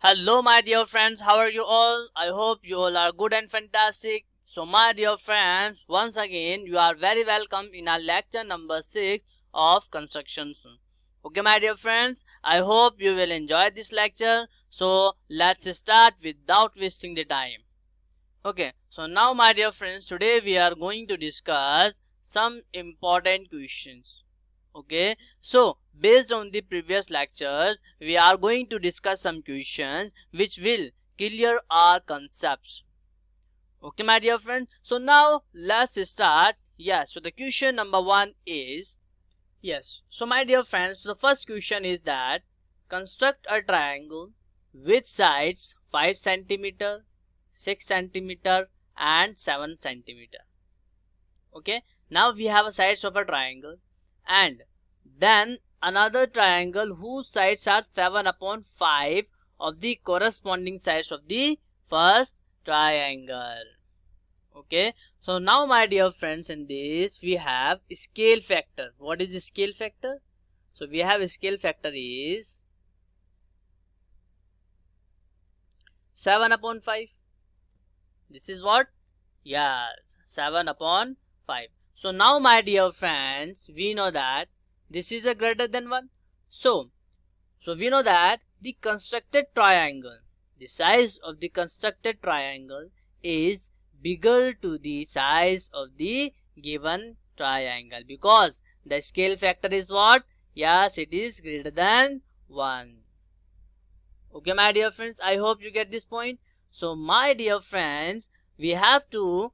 Hello my dear friends, how are you all? I hope you all are good and fantastic. So my dear friends, once again you are very welcome in our lecture number 6 of constructions. Okay my dear friends, I hope you will enjoy this lecture. So let's start without wasting the time. Okay, so now my dear friends, today we are going to discuss some important questions. Okay, so based on the previous lectures, we are going to discuss some questions which will clear our concepts. Okay, my dear friend. So now let's start. Yes, so the question number 1 is, yes. So my dear friends, the first question is that construct a triangle with sides 5 centimeter, 6 centimeter and 7 centimeter. Okay, now we have a sides of a triangle and then another triangle whose sides are 7 upon 5 of the corresponding sides of the first triangle. Okay, so now my dear friends, in this we have scale factor. What is the scale factor? So we have scale factor is 7 upon 5. This is what? Yeah, 7 upon 5. So now my dear friends, we know that this is a greater than 1. So we know that the constructed triangle, the size of the constructed triangle is bigger to the size of the given triangle because the scale factor is what? Yes, it is greater than 1. Okay my dear friends, I hope you get this point. So my dear friends, we have to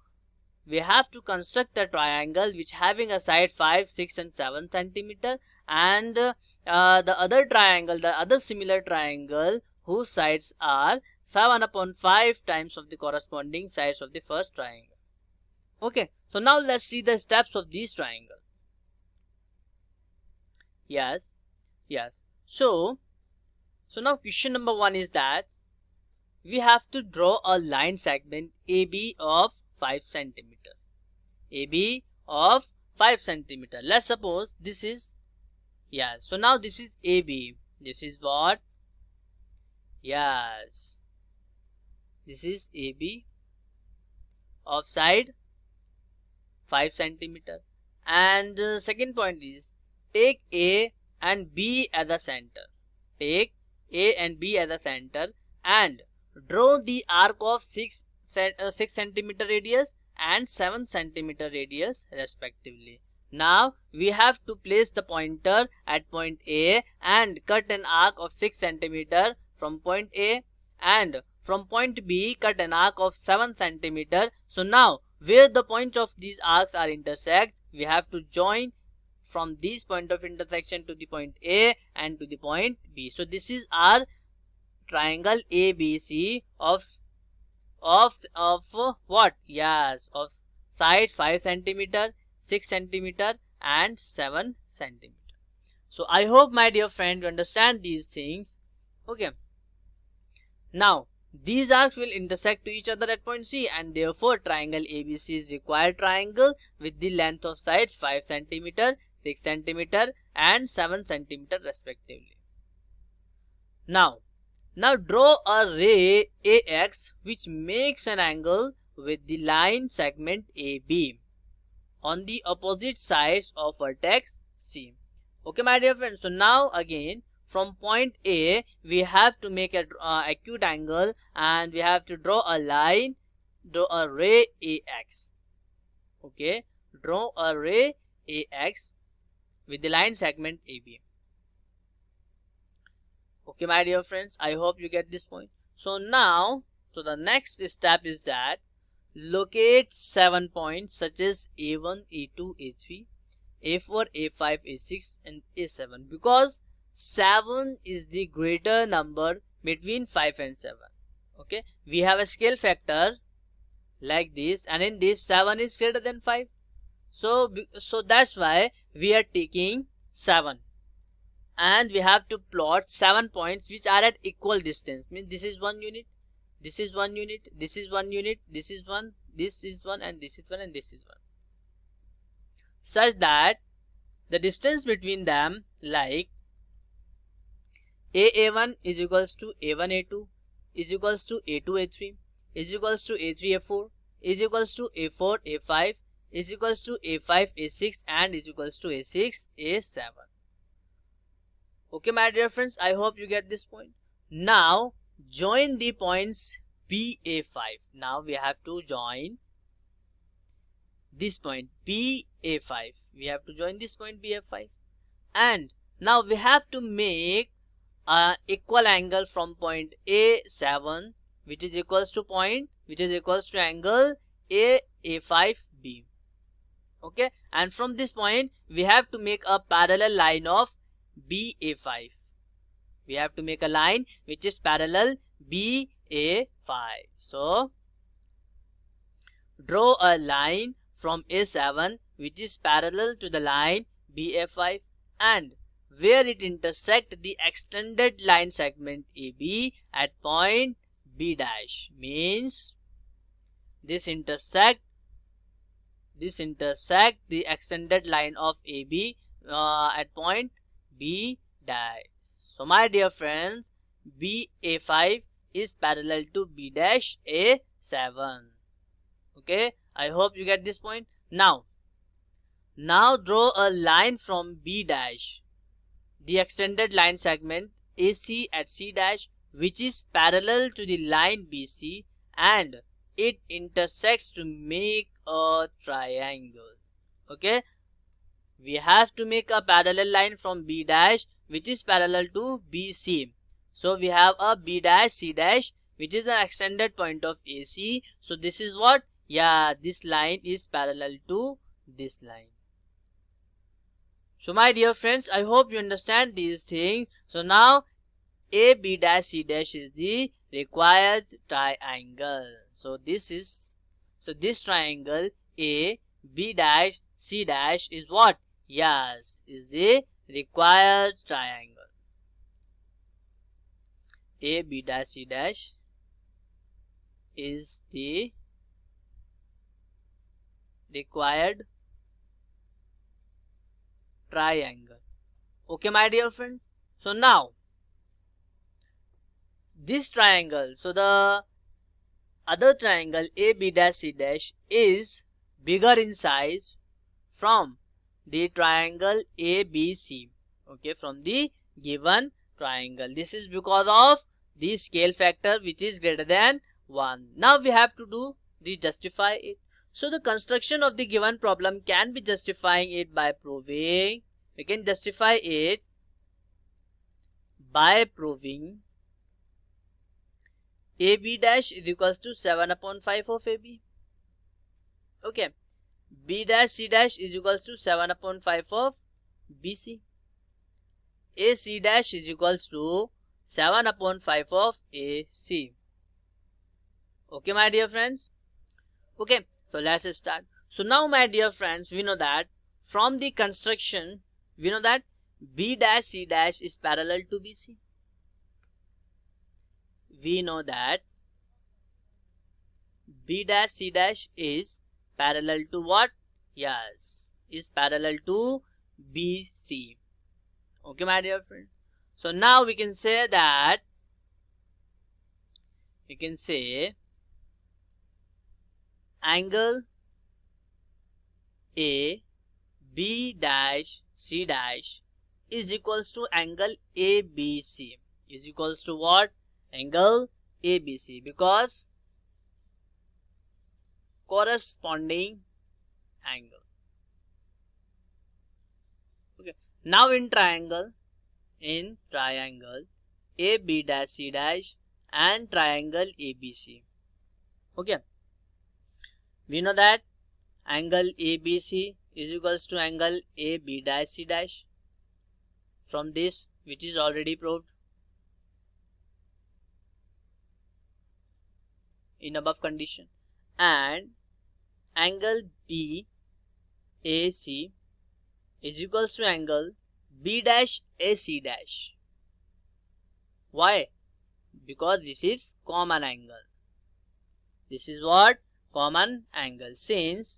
construct a triangle which having a side 5, 6 and 7 centimeter and the other triangle, the other similar triangle whose sides are 7 upon 5 times of the corresponding sides of the first triangle. Okay, so now let's see the steps of these triangle. Yes. So now question number 1 is that we have to draw a line segment AB of 5 centimeter. AB of 5 centimeter. Let's suppose this is, yes, so now this is AB. This is what? Yes, this is AB of side 5 centimeter. And second point is take A and B as a center. Take A and B as a center and draw the arc of 6 centimeter radius and 7 centimeter radius respectively. Now we have to place the pointer at point A and cut an arc of 6 centimeter from point A, and from point B cut an arc of 7 centimeter. So now where the points of these arcs are intersect, we have to join from this point of intersection to the point A and to the point B. So this is our triangle ABC of what? Yes, of side 5 centimeter, 6 centimeter and 7 centimeter. So I hope my dear friend you understand these things. Okay, now these arcs will intersect to each other at point C, and therefore triangle ABC is required triangle with the length of sides 5 centimeter, 6 centimeter and 7 centimeter respectively. Now draw a ray AX which makes an angle with the line segment AB on the opposite sides of vertex C. Okay my dear friends, so now again from point A we have to make a acute angle and we have to draw a line, draw a ray AX. Okay, draw a ray AX with the line segment AB. Okay my dear friends, I hope you get this point. So now, so the next step is that locate 7 points such as A1, A2, A3, A4, A5, A6 and A7 because 7 is the greater number between 5 and 7. Okay, we have a scale factor like this and in this 7 is greater than 5. So that's why we are taking 7. And we have to plot 7 points which are at equal distance. Means this is 1 unit, this is 1 unit, this is 1 unit, this is 1, this is 1 and this is 1 and this is 1. Such that the distance between them like AA1 is equals to A1 A2, is equals to A2 A3 is equals to A3 A4 is equals to A4 A5 is equals to A5 A6 and is equals to A6 A7. Okay, my dear friends, I hope you get this point. Now join the points BA5. Now we have to join this point BA5. We have to join this point BA5, and now we have to make an equal angle from point A7, which is equals to angle A5B. Okay, and from this point we have to make a parallel line of BA5. We have to make a line which is parallel BA5. So draw a line from A7 which is parallel to the line BA5, and where it intersects the extended line segment AB at point B dash, means this intersect the extended line of AB at point B dash. So my dear friends, BA5 is parallel to B dash A7. Okay, I hope you get this point. Now draw a line from B dash, the extended line segment AC at C dash, which is parallel to the line BC, and it intersects to make a triangle. Okay, we have to make a parallel line from B dash which is parallel to BC. So we have a B dash C dash which is an extended point of AC. So this is what? Yeah, this line is parallel to this line. So my dear friends, I hope you understand these things. So now AB dash C dash is the required triangle. So this triangle AB dash C dash is what? Yes, is the required triangle. AB dash C dash is the required triangle. Okay, my dear friends. So now this triangle, so the other triangle AB dash C dash is bigger in size from the triangle ABC. Okay, from the given triangle. This is because of the scale factor which is greater than 1. Now we have to justify it. So the construction of the given problem can be justifying it by proving. We can justify it by proving AB dash is equals to 7 upon 5 of AB. Okay. B dash C dash is equals to 7 upon 5 of BC. AC dash is equals to 7 upon 5 of AC. Okay, my dear friends. Okay, so let's start. So now, my dear friends, we know that from the construction, we know that B dash C dash is parallel to BC. We know that B dash C dash is parallel to what? Yes, is parallel to BC. Okay, my dear friend. So now we can say that angle A B dash C dash is equals to angle ABC. Is equals to what? Angle ABC, because corresponding angle. Okay. Now in triangle AB dash C dash and triangle ABC. Okay. We know that angle ABC is equals to angle AB dash C dash from this, which is already proved in above condition, and angle BAC is equals to angle B dash AC dash. Why? Because this is common angle. This is what? Common angle. Since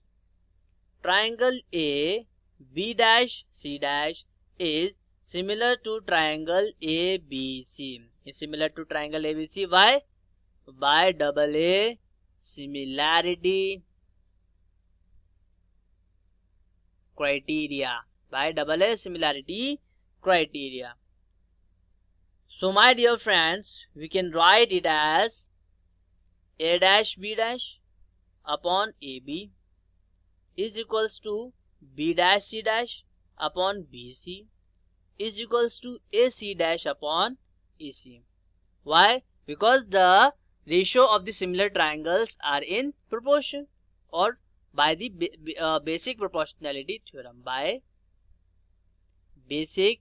triangle A B dash C dash is similar to triangle ABC. Is similar to triangle ABC. Why? by double A similarity criteria. By double A similarity criteria. So my dear friends, we can write it as A dash B dash upon AB is equals to B dash C dash upon BC is equals to AC dash upon AC. Why? Because the ratio of the similar triangles are in proportion, or by the basic proportionality theorem. By basic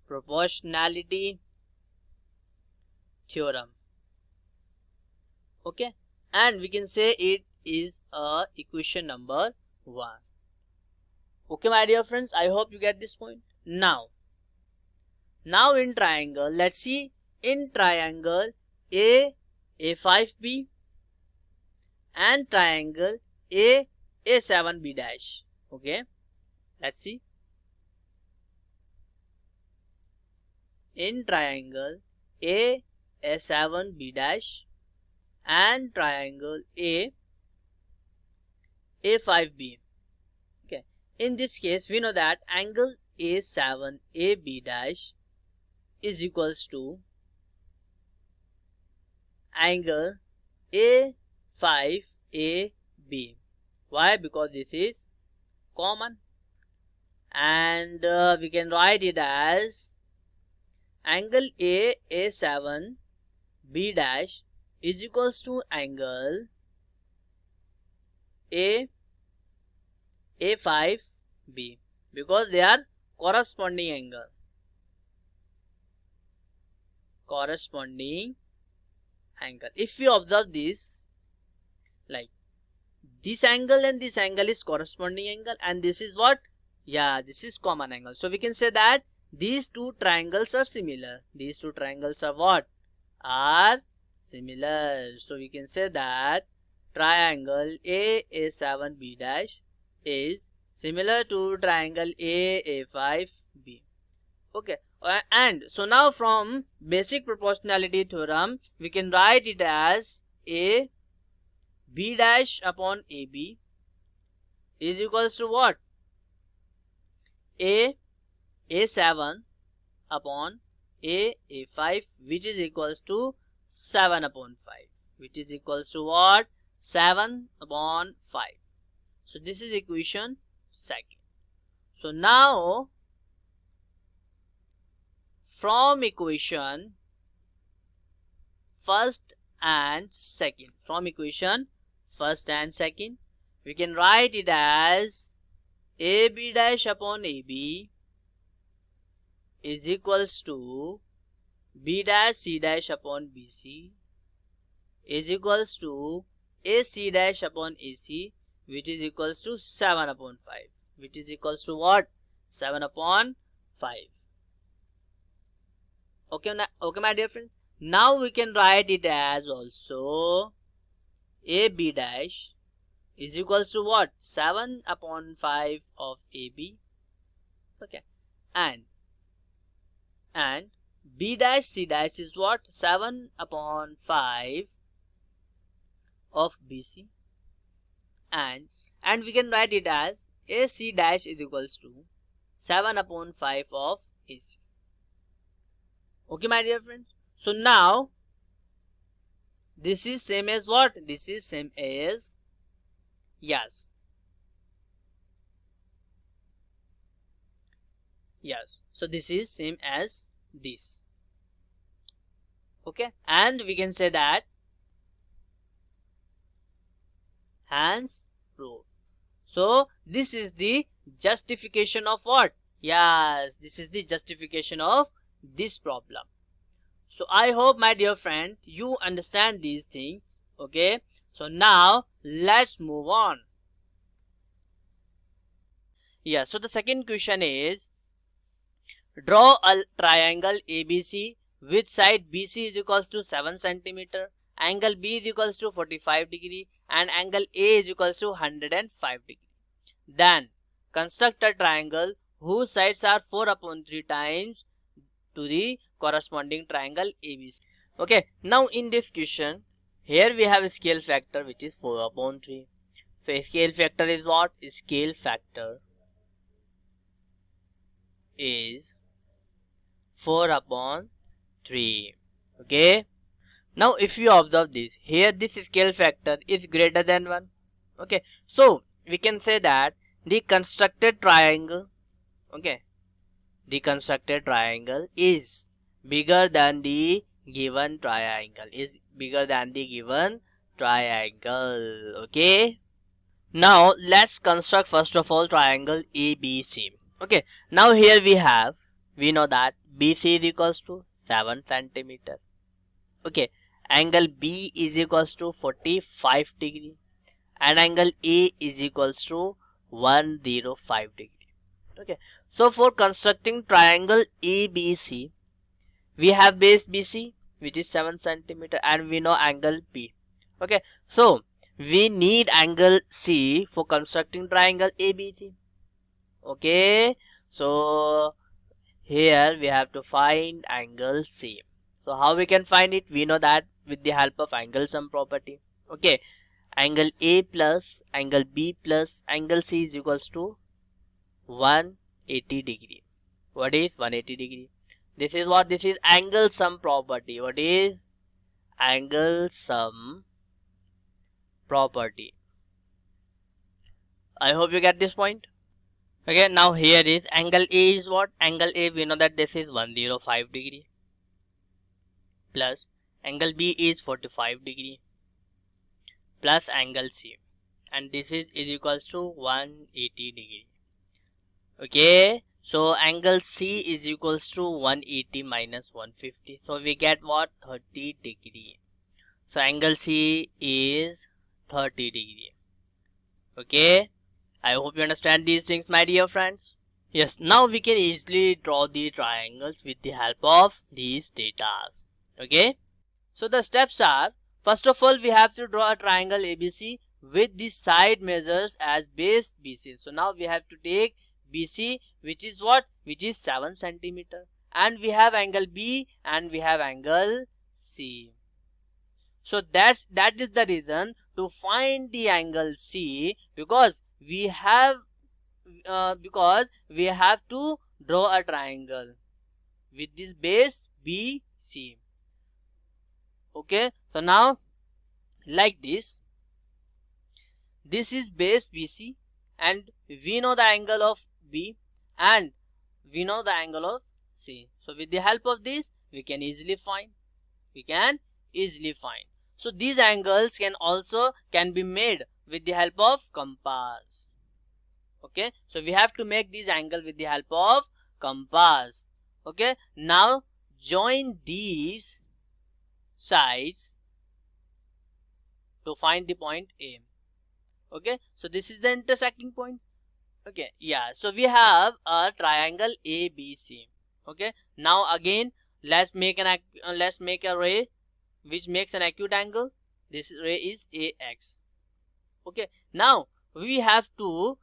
proportionality theorem. Okay, and we can say it is equation number 1. Okay my dear friends, I hope you get this point. Now in triangle, let's see, in triangle A5B and triangle A7B dash. Okay, let's see. In triangle A7B dash and triangle A5B. Okay, in this case we know that angle A7AB dash is equals to angle A5AB. Why? Because this is common, and we can write it as angle A7B dash is equals to angle A5B, because they are corresponding angle. If you observe this, like this angle and this angle is corresponding angle, and this is what? Yeah, this is common angle. So we can say that these two triangles are similar. These two triangles are what? Are similar. So we can say that triangle A7B dash is similar to triangle A5B. Okay, and so now from basic proportionality theorem we can write it as A B dash upon AB is equals to what? A7 upon A5, which is equals to 7 upon 5, which is equals to what? 7 upon 5. So this is equation 2nd. So now from equation 1st and 2nd, we can write it as AB dash upon AB is equals to B dash C dash upon BC is equals to AC dash upon AC, which is equals to 7 upon 5, which is equals to what? 7 upon 5. Okay, my dear friends. Now we can write it as also AB dash is equals to what? 7 upon 5 of AB. Okay, and B dash C dash is what? 7 upon 5 of BC, and we can write it as AC dash is equals to 7 upon 5 of AC. Okay my dear friends. So now this is same as what? This is same as, yes, so this is same as this. Okay, and we can say that hence proved. So this is the justification of what? Yes, this is the justification of this problem. So I hope my dear friend you understand these things. Okay, so now let's move on. Yeah, so the second question is, draw a triangle ABC with side BC is equals to 7 cm, angle B is equals to 45 degree and angle A is equals to 105 degree. Then construct a triangle whose sides are 4 upon 3 times to the corresponding triangle ABC. Okay, now in this question, here we have a scale factor which is 4 upon 3. So scale factor is what? Scale factor is 4 upon 3. Okay. Now if you observe this, here this scale factor is greater than 1. Okay. So we can say that the constructed triangle, okay, the constructed triangle is bigger than the given triangle, okay. Now let's construct first of all triangle ABC. Okay, now here we know that BC is equals to 7 centimeter. Okay, angle B is equals to 45 degree and angle A is equals to 105 degree. Okay, so for constructing triangle ABC, we have base BC which is 7 centimeter and we know angle B. Okay, so we need angle C for constructing triangle ABC. Okay, so here we have to find angle C. So how we can find it? We know that with the help of angle sum property. Okay, angle A plus angle B plus angle C is equals to 180 degree. What is 180 degree? This is what? This is angle sum property. What is angle sum property? I hope you get this point. Okay, now here is angle A is what? Angle A, we know that this is 105 degree plus angle B is 45 degree plus angle C, and this is equals to 180 degree. Okay, so angle C is equals to 180 minus 150. So we get what? 30 degree. So angle C is 30 degree. Okay, I hope you understand these things, my dear friends. Yes, now we can easily draw the triangles with the help of these data. Okay, so the steps are, first of all we have to draw a triangle ABC with the side measures as base BC. So now we have to take BC, which is what? Which is 7 centimeter, and we have angle B and we have angle C. So that is the reason to find the angle C, because we have to draw a triangle with this base BC. Okay, so now like this is base BC and we know the angle of B and we know the angle of C. So with the help of this we can easily find. So these angles can be made with the help of compass. Okay, so we have to make these angles with the help of compass. Okay, now join these sides to find the point A. Okay, so this is the intersecting point. Okay, yeah, so we have a triangle ABC. Okay, now again let's make a ray which makes an acute angle. This ray is AX. Okay, now we have to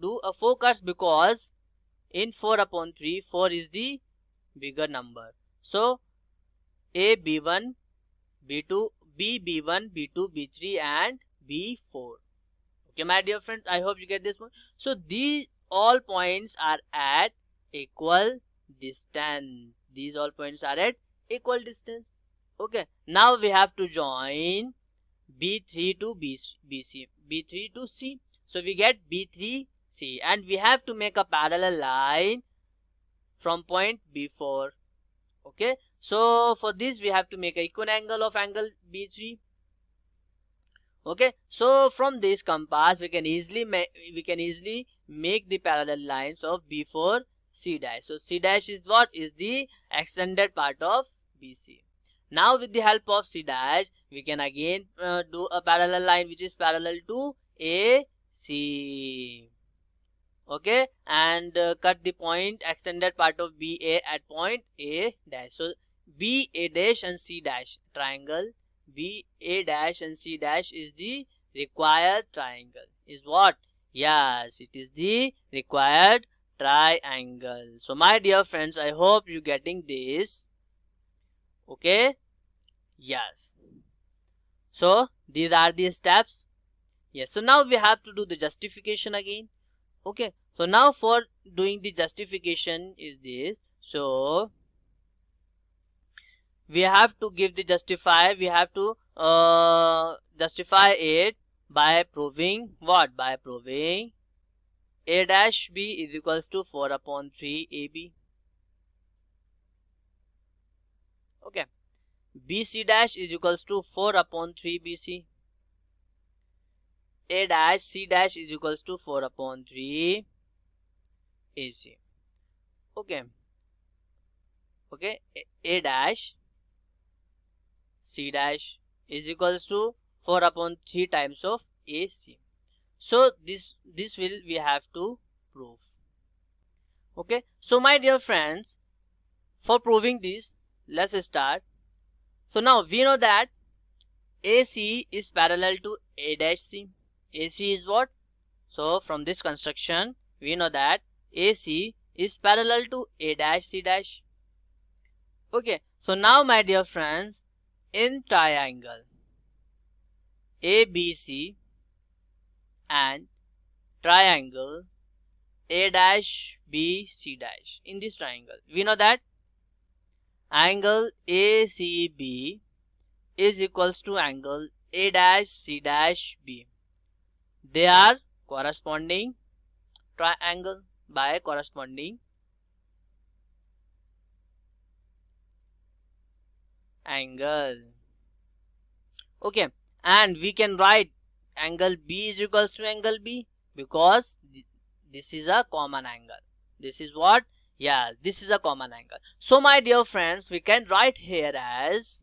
do a focus, because in 4 upon 3 4 is the bigger number. So A B1 B2 B B1 B2 B3 and B4. Okay, my dear friends, I hope you get this one. So these all points are at equal distance. Okay, now we have to join B3 to BC, B3 to C. So we get B3C, and we have to make a parallel line from point B4. Okay, so for this we have to make an equal angle of angle B3. Okay, so from this compass we can easily make the parallel lines of B4 C dash. So C dash is what? Is the extended part of BC. Now with the help of C dash we can again do a parallel line which is parallel to AC. Okay, and cut the point extended part of BA at point A dash. So BA dash and C dash, triangle BA dash and C dash is the required triangle. Is what? Yes, it is the required triangle. So my dear friends, I hope you getting this. Okay, yes. So these are the steps. Yes, so now we have to do the justification again. Okay, so now for doing the justification is this. So we have to give the we have to justify it by proving what? By proving a dash b is equals to 4 upon 3 ab. Okay, bc dash is equals to 4 upon 3 bc. A dash c dash is equals to 4 upon 3 ac. Okay, okay, a dash c dash is equals to 4 upon 3 times of ac. So this will we have to prove. Okay, so my dear friends, for proving this, let's start. So now we know that AC is parallel to A dash C. AC is what? So from this construction, we know that AC is parallel to A dash C dash. Okay, so now my dear friends, in triangle ABC and triangle A dash B C dash, in this triangle, we know that angle ACB is equals to angle A dash C dash B. They are corresponding triangle by corresponding angle. Okay, and we can write angle B is equals to angle B because this is a common angle. This is what? Yeah, this is a common angle. So my dear friends, we can write here as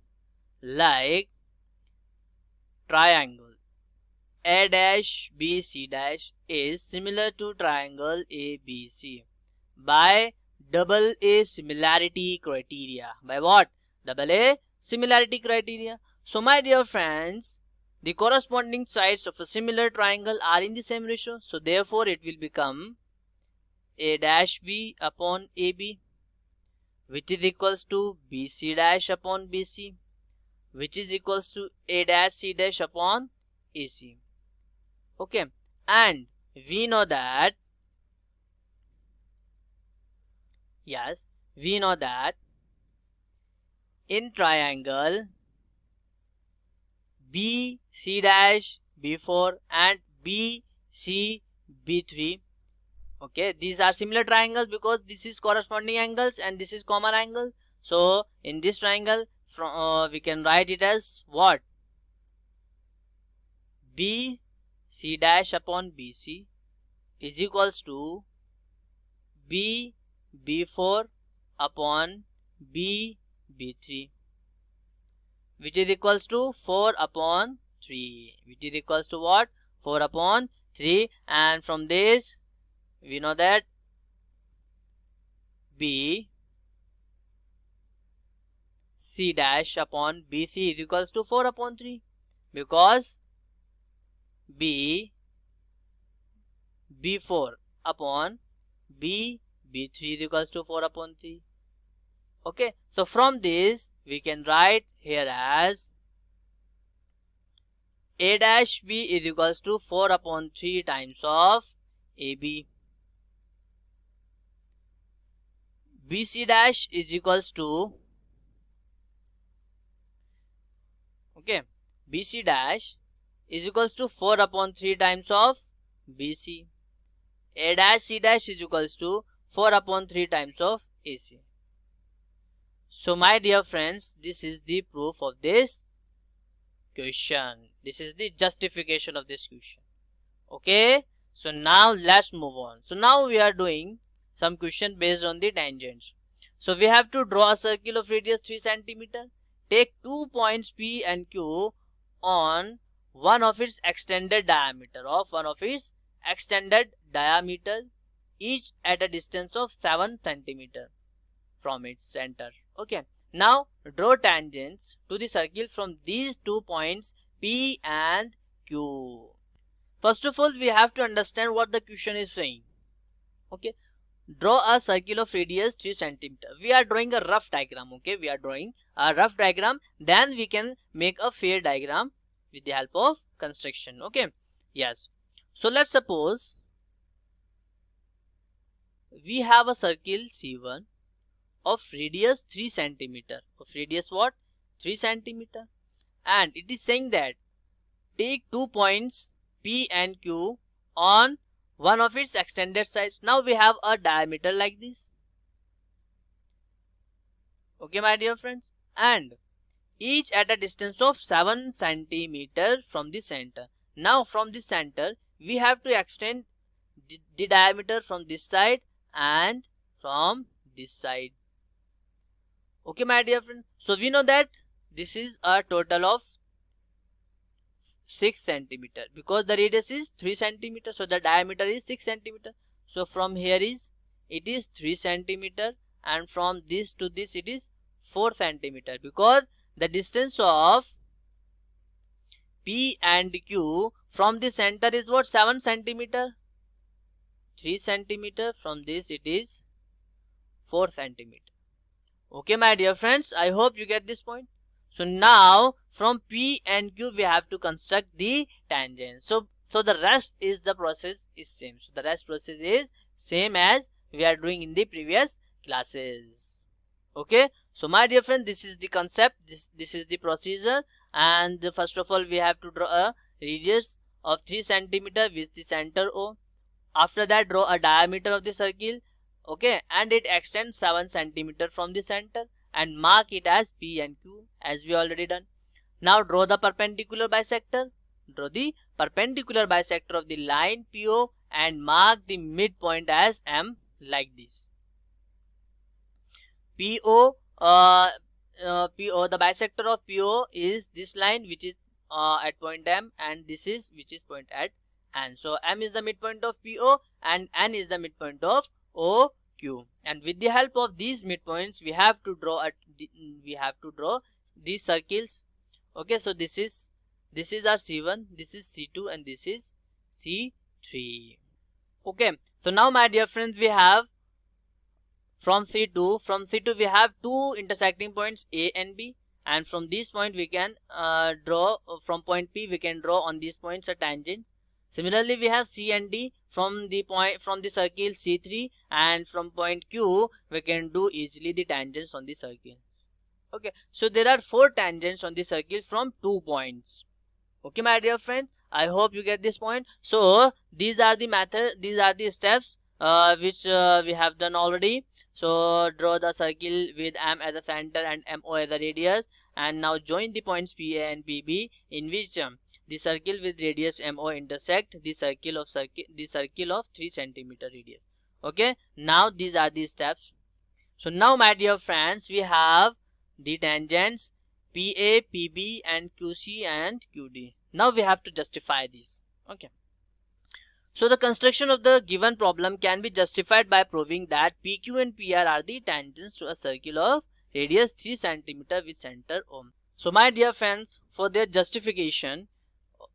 like triangle A dash B C dash is similar to triangle ABC by double A similarity criteria. By what? Double A similarity criteria. So my dear friends, the corresponding sides of a similar triangle are in the same ratio. So therefore it will become A dash B upon AB, which is equals to BC dash upon BC, which is equals to A dash C dash upon AC. Okay, and we know that, yes, we know that in triangle BC dash B4 and BC B3, okay, these are similar triangles because this is corresponding angles and this is common angle. So in this triangle we can write it as what? BC dash upon BC is equals to B4 upon B3, which is equals to 4 upon 3, which is equals to what? 4 upon 3. And from this we know that B C dash upon BC is equals to 4 upon 3 because B4 upon B3 is equals to 4 upon 3. Okay, so from this we can write here as A dash B is equals to 4 upon 3 times of AB. BC dash is equals to, okay, BC dash is equals to 4 upon 3 times of BC. A dash C dash is equals to 4 upon 3 times of AC. So my dear friends, this is the proof of this question. This is the justification of this question. Okay, so now let's move on. So now we are doing some question based on the tangents. So we have to draw a circle of radius 3 cm. Take 2 points P and Q on one of its extended diameter each at a distance of 7 cm from its center. Okay, now draw tangents to the circle from these 2 points P and Q. First of all, we have to understand what the question is saying. Okay, Draw a circle of radius 3 centimeter. We are drawing a rough diagram. Okay, we are drawing a rough diagram. Then we can make a fair diagram with the help of construction. Okay, yes. So let's suppose we have a circle C1 of radius 3 centimeter. Of radius what? 3 centimeter. And it is saying that take 2 points P and Q on one of its extended sides. Now we have a diameter like this. Okay, my dear friends. And each at a distance of 7 centimeter from the center. Now from the center, we have to extend the diameter from this side and from this side. Okay, my dear friend. So we know that this is a total of 6 centimeter because the radius is 3 centimeter. So the diameter is 6 centimeter. So from here it is 3 centimeter, and from this to this it is 4 centimeter because the distance of P and Q from the center is what? 7 centimeter. 3 centimeter, from this it is 4 centimeter. Okay, my dear friends, I hope you get this point. So now from P and Q we have to construct the tangent. So the rest is the process is same. So the rest process is same as we are doing in the previous classes. Okay, so my dear friend, this is the concept, this is the procedure. And first of all we have to draw a radius of 3 centimeter with the center O. After that, draw a diameter of the circle. Okay, and it extends 7 centimeter from the center, and mark it as P and Q as we already done. Now draw the perpendicular bisector. Draw the perpendicular bisector of the line PO and mark the midpoint as M like this. PO, the bisector of PO is this line which is at point M, and this is which is point at N. So M is the midpoint of PO and N is the midpoint of OQ. And with the help of these midpoints, we have to draw these circles. Okay, so this is our C1, this is C2, and this is C3. Okay, so now my dear friends, we have from C2 we have two intersecting points A and B, and from this point we can draw from point P we can draw on these points a tangent. Similarly, we have C and D from the circle C3, and from point Q we can do easily the tangents on the circle. Okay, so there are 4 tangents on the circle from 2 points. Okay, my dear friend, I hope you get this point. So these are the steps which we have done already. So draw the circle with M as the center and MO as the radius, and now join the points PA and PB in which the circle with radius MO intersect the circle of 3 centimeter radius. Okay, now these are the steps. So now my dear friends, we have the tangents PA, PB and QC and QD. Now we have to justify this. Okay. So the construction of the given problem can be justified by proving that PQ and PR are the tangents to a circle of radius 3 centimeter with center O. So my dear friends, for their justification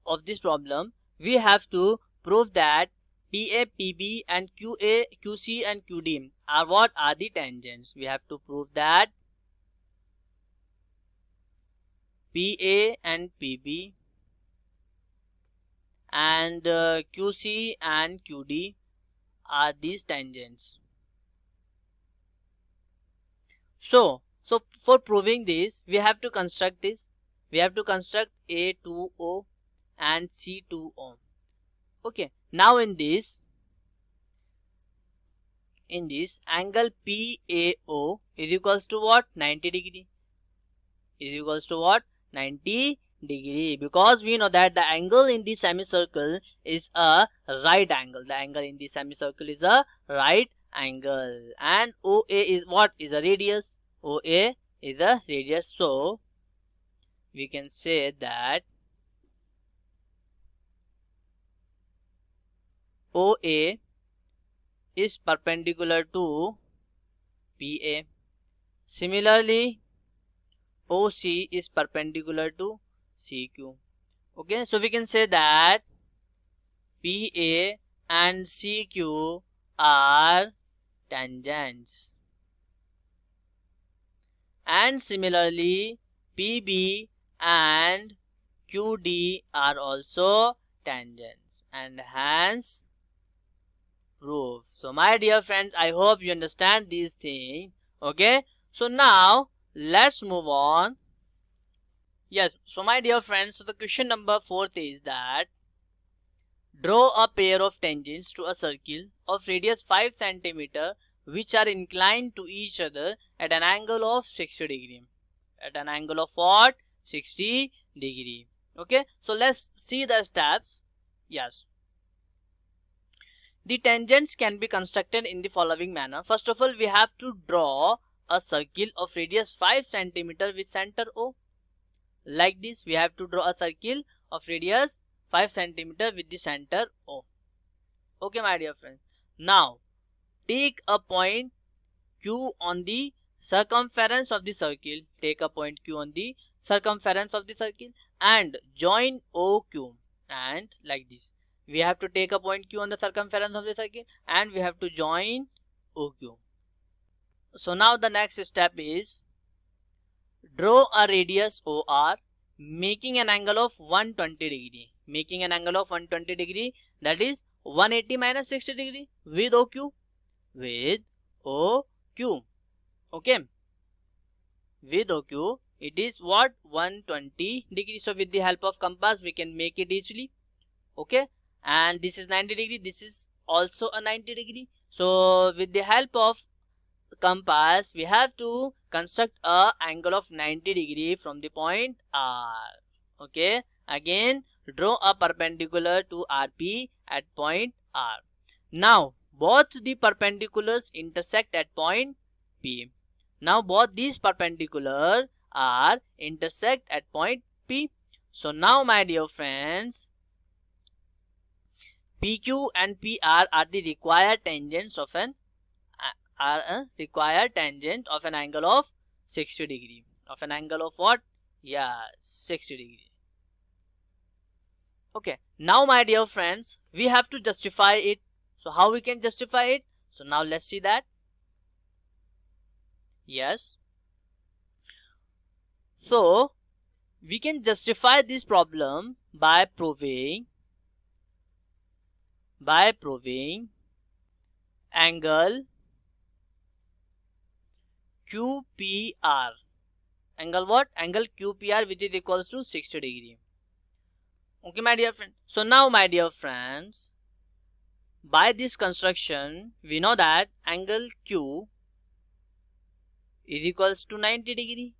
of this problem, we have to prove that PA, PB and QA, QC and QD are what are the tangents. We have to prove that PA and PB and QC and QD are these tangents. So for proving this, we have to construct this. We have to construct A2O and C2O. Okay, now in this angle PAO is equals to what? 90 degree. Is equals to what? 90 degree, because we know that the angle in the semicircle is a right angle. The angle in the semicircle is a right angle, and OA is what? Is a radius. OA is a radius. So we can say that OA is perpendicular to PA. Similarly, OC is perpendicular to CQ. Okay, so we can say that PA and CQ are tangents. And similarly, PB and QD are also tangents, and hence proof. So my dear friends, I hope you understand these things. Okay, so now let's move on. Yes, so my dear friends, so the question number 4 is that draw a pair of tangents to a circle of radius 5 cm which are inclined to each other at an angle of 60 degree. At an angle of what? 60 degree. Okay, so let's see the steps. Yes. The tangents can be constructed in the following manner. First of all, we have to draw a circle of radius 5 cm with center O. Like this, we have to draw a circle of radius 5 cm with the center O. Okay, my dear friends. Now, take a point Q on the circumference of the circle. Take a point Q on the circumference of the circle and join OQ. And like this, we have to take a point Q on the circumference of the circle and we have to join OQ. So now the next step is draw a radius OR making an angle of 120 degree. Making an angle of 120 degree, that is 180 minus 60 degree with OQ. With OQ. Okay. With OQ, it is what? 120 degree. So with the help of compass, we can make it easily. Okay. And this is 90 degree. This is also a 90 degree. So with the help of compass, we have to construct a angle of 90 degree from the point R. Okay. Again, draw a perpendicular to RP at point R. Now, both the perpendiculars intersect at point P. Now, both these perpendiculars are intersect at point P. So, now my dear friends, PQ and PR are the required tangents of an angle of 60 degree. Of an angle of what? Yeah, 60 degree. Okay. Now, my dear friends, we have to justify it. So, how we can justify it? So, now let's see that. Yes. So, we can justify this problem by proving angle QPR. Angle what? Angle QPR, which is equals to 60 degree. Okay, my dear friend. So now, my dear friends, by this construction, we know that angle Q is equals to 90 degree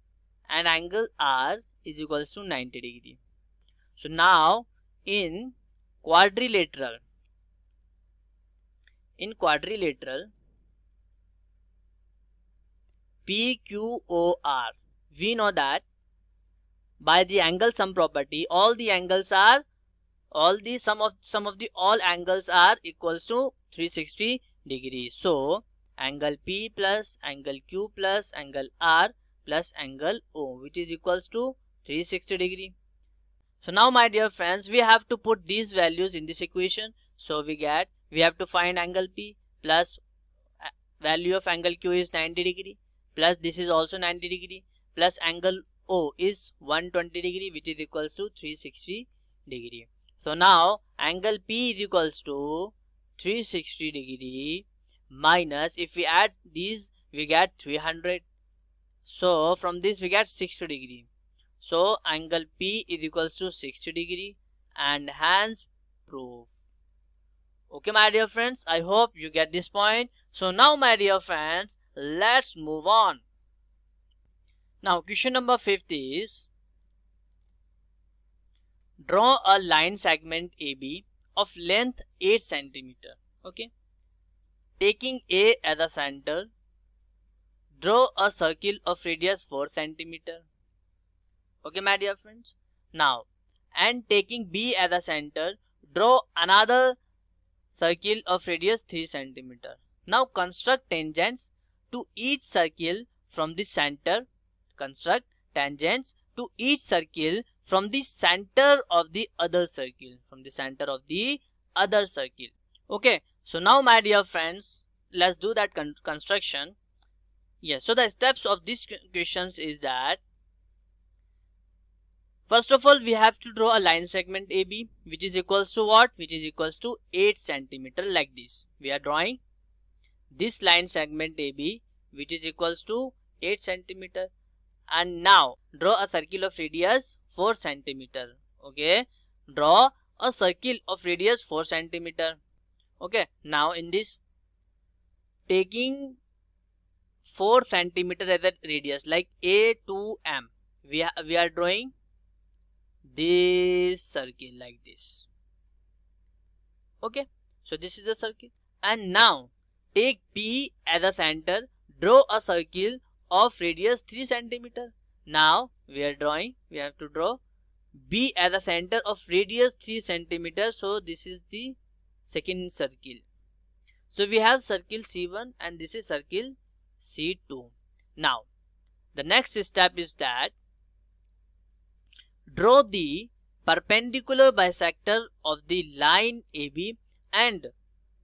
and angle R is equals to 90 degree. So now, in quadrilateral, PQOR, we know that by the angle sum property, all angles are equals to 360 degrees. So angle P plus angle Q plus angle R plus angle O, which is equals to 360 degree. So now, my dear friends, we have to put these values in this equation. So we have to find angle P plus value of angle Q is 90 degree plus this is also 90 degree plus angle O is 120 degree, which is equals to 360 degree. So now angle P is equals to 360 degree minus, if we add these, we get 300. So from this we get 60 degree. So angle P is equals to 60 degree and hence proof. Okay, my dear friends, I hope you get this point. So now, my dear friends, let's move on. Now, question number 5 is draw a line segment AB of length 8 cm. Okay. Taking A as a center, draw a circle of radius 4 cm. Okay, my dear friends. Now, and taking B as a center, draw another circle of radius 3 cm. Now, construct tangents to each circle from the center. Construct tangents to each circle from the center of the other circle. Okay. So now, my dear friends, let's do that construction. Yes, so the steps of these questions is that first of all we have to draw a line segment AB which is equals to what? Which is equals to 8 centimeter, like this. We are drawing this line segment AB which is equals to 8 centimeter, and now draw a circle of radius 4 centimeter. Okay, draw a circle of radius 4 centimeter. Okay, now in this, taking 4 centimeter as a radius, like A to M, we are drawing this circle like this. Okay, so this is a circle, and now take P as a center, draw a circle of radius 3 centimeter. Now we have to draw B as a center of radius 3 centimeter. So this is the second circle. So we have circle C1 and this is circle C2. Now the next step is that draw the perpendicular bisector of the line AB and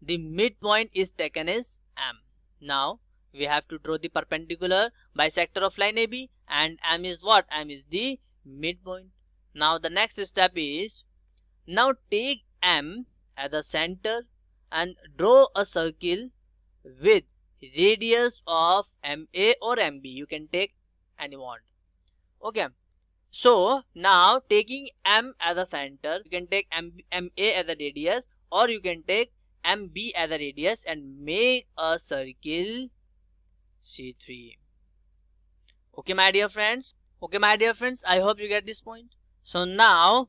the midpoint is taken as M. Now we have to draw the perpendicular bisector of line AB, and M is what? M is the midpoint. Now the next step is, now take M as a center and draw a circle with radius of MA or MB. You can take any one. Okay, so now taking M as a center, you can take MA as a radius, or you can take MB as a radius and make a circle C3. Okay, my dear friends. Okay, my dear friends, I hope you get this point. So now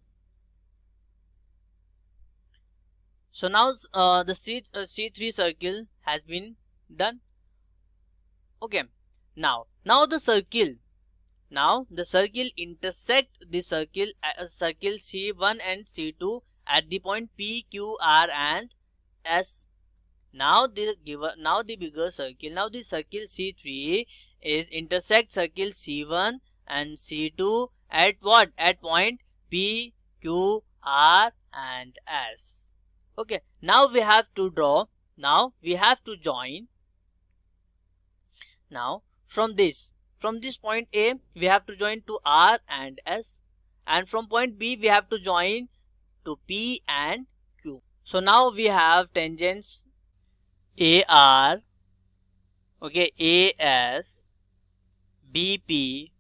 the C3 circle has been done. Okay, now the circle intersect the circle C1 and C2 at the point P, Q, R and S. Now the bigger circle, now the circle C3 is intersect circle C1 and C2 at what? At point P, Q, R and S. Okay, now we have to draw, join. Now from this point A we have to join to R and S, and from point B we have to join to P and Q. So now we have tangents AR, okay, AS, BP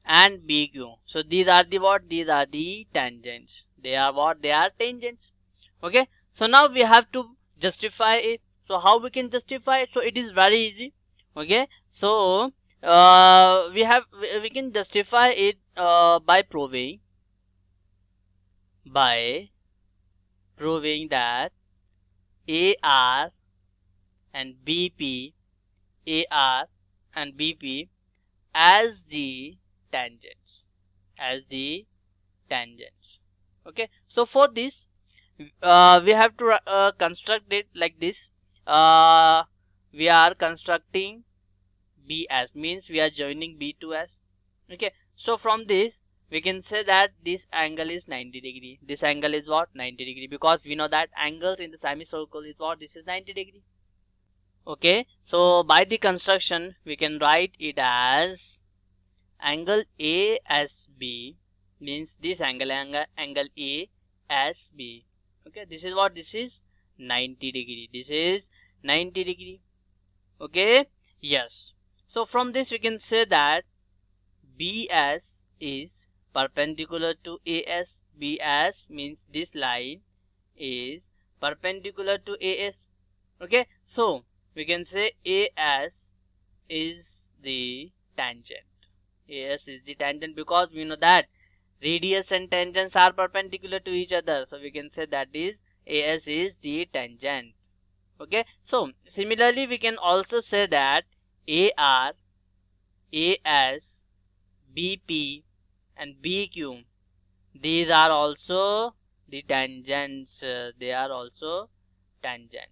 and BQ. So these are the what? These are the tangents. They are what? They are tangents. Okay, so now we have to justify it. So how we can justify it? So it is very easy. Okay, so we can justify it by proving that AR and BP as the tangents. Okay, so for this we have to construct it like this. We are constructing B as, means we are joining B to S. Okay, so from this we can say that this angle is 90 degree. This angle is what? 90 degree, because we know that angles in the semicircle is what? This is 90 degree. Okay, so by the construction we can write it as angle ASB, means this angle ASB. Okay, this is what? This is 90 degree. This is 90 degree. Okay, yes. So from this we can say that BS is perpendicular to AS. BS means this line is perpendicular to AS. Okay, so we can say AS is the tangent. AS is the tangent because we know that radius and tangents are perpendicular to each other. So we can say that is AS is the tangent. Okay, so similarly we can also say that AR, AS, BP and BQ, these are also the tangents. They are also tangents.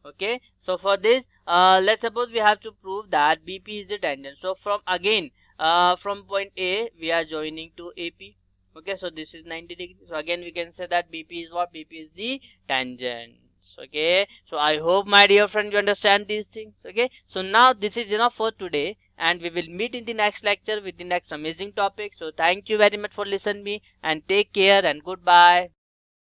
Okay, so for this let's suppose we have to prove that BP is the tangent. So from point A we are joining to AP. Okay, so this is 90 degrees. So again we can say that BP is what? BP is the tangent. Okay, so I hope my dear friend you understand these things. Okay, so now this is enough for today, and we will meet in the next lecture with the next amazing topic. So thank you very much for listening me, and take care and goodbye.